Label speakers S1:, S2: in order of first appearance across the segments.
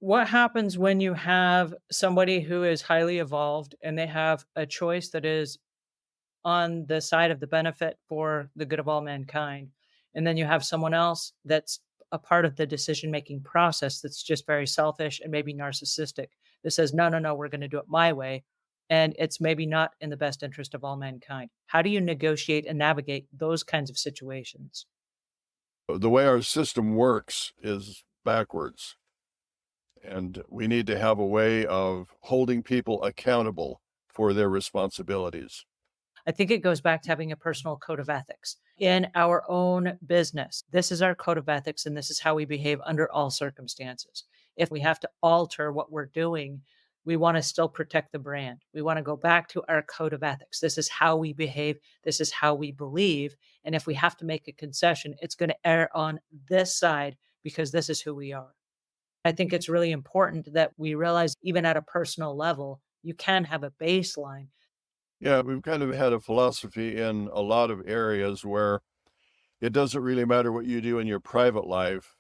S1: What happens when you have somebody who is highly evolved and they have a choice that is on the side of the benefit for the good of all mankind? And then you have someone else that's a part of the decision making process that's just very selfish and maybe narcissistic that says, no, no, no, we're going to do it my way. And it's maybe not in the best interest of all mankind. How do you negotiate and navigate those kinds of situations?
S2: The way our system works is backwards, and we need to have a way of holding people accountable for their responsibilities.
S1: I think it goes back to having a personal code of ethics in our own business. This is our code of ethics, and this is how we behave under all circumstances. If we have to alter what we're doing, we want to still protect the brand. We want to go back to our code of ethics. This is how we behave. This is how we believe. And if we have to make a concession, it's going to err on this side because this is who we are. I think it's really important that we realize, even at a personal level, you can have a baseline.
S2: Yeah, we've kind of had a philosophy in a lot of areas where it doesn't really matter what you do in your private life.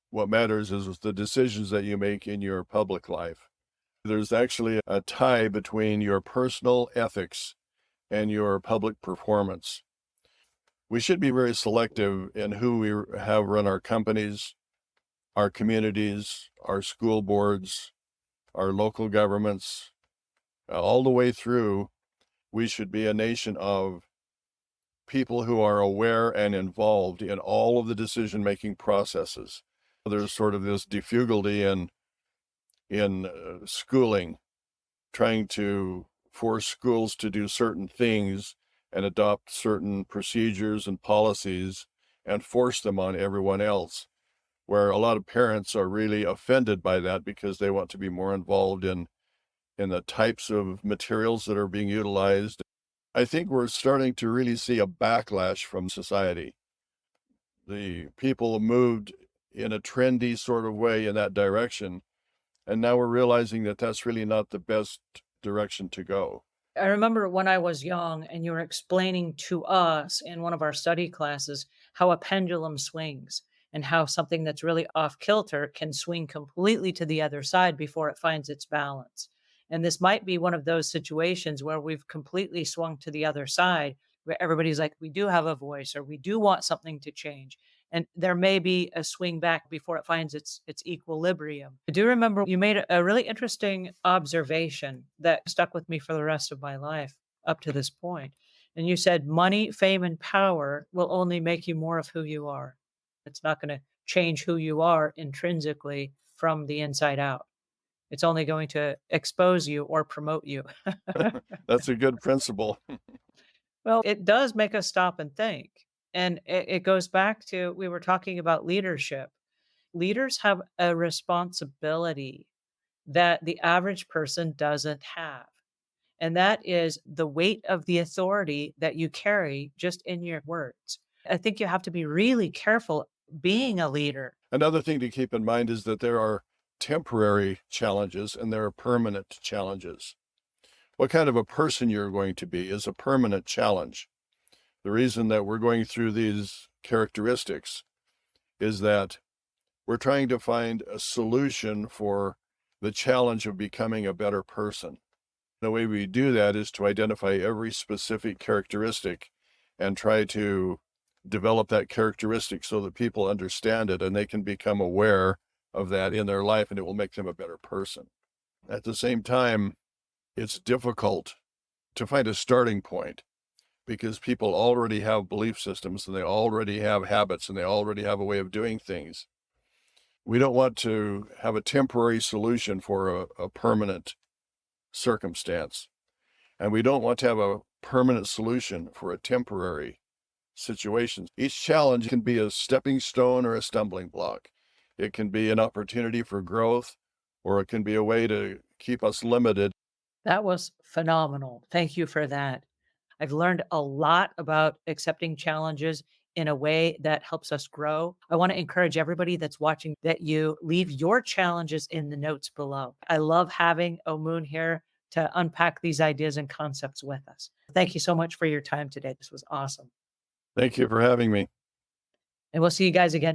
S2: What matters is the decisions that you make in your public life. There's actually a tie between your personal ethics and your public performance. We should be very selective in who we have run our companies, our communities, our school boards, our local governments, all the way through. We should be a nation of people who are aware and involved in all of the decision-making processes. There's sort of this difficulty in schooling, trying to force schools to do certain things and adopt certain procedures and policies and force them on everyone else, where a lot of parents are really offended by that because they want to be more involved in the types of materials that are being utilized. I think we're starting to really see a backlash from society. The people moved in a trendy sort of way in that direction, and now we're realizing that that's really not the best direction to go.
S1: I remember when I was young and you were explaining to us in one of our study classes how a pendulum swings and how something that's really off kilter can swing completely to the other side before it finds its balance. And this might be one of those situations where we've completely swung to the other side, where everybody's like, we do have a voice or we do want something to change. And there may be a swing back before it finds its equilibrium. I do remember you made a really interesting observation that stuck with me for the rest of my life up to this point. And you said money, fame, and power will only make you more of who you are. It's not going to change who you are intrinsically from the inside out. It's only going to expose you or promote you.
S2: That's a good principle.
S1: Well, it does make us stop and think. And it goes back to, we were talking about leadership. Leaders have a responsibility that the average person doesn't have. And that is the weight of the authority that you carry just in your words. I think you have to be really careful being a leader.
S2: Another thing to keep in mind is that there are temporary challenges and there are permanent challenges. What kind of a person you're going to be is a permanent challenge. The reason that we're going through these characteristics is that we're trying to find a solution for the challenge of becoming a better person. The way we do that is to identify every specific characteristic and try to develop that characteristic so that people understand it and they can become aware of that in their life, and it will make them a better person. At the same time, it's difficult to find a starting point because people already have belief systems and they already have habits and they already have a way of doing things. We don't want to have a temporary solution for a permanent circumstance. And we don't want to have a permanent solution for a temporary situation. Each challenge can be a stepping stone or a stumbling block. It can be an opportunity for growth, or it can be a way to keep us limited.
S1: That was phenomenal. Thank you for that. I've learned a lot about accepting challenges in a way that helps us grow. I want to encourage everybody that's watching that you leave your challenges in the notes below. I love having Omuugn here to unpack these ideas and concepts with us. Thank you so much for your time today. This was awesome.
S2: Thank you for having me.
S1: And we'll see you guys again.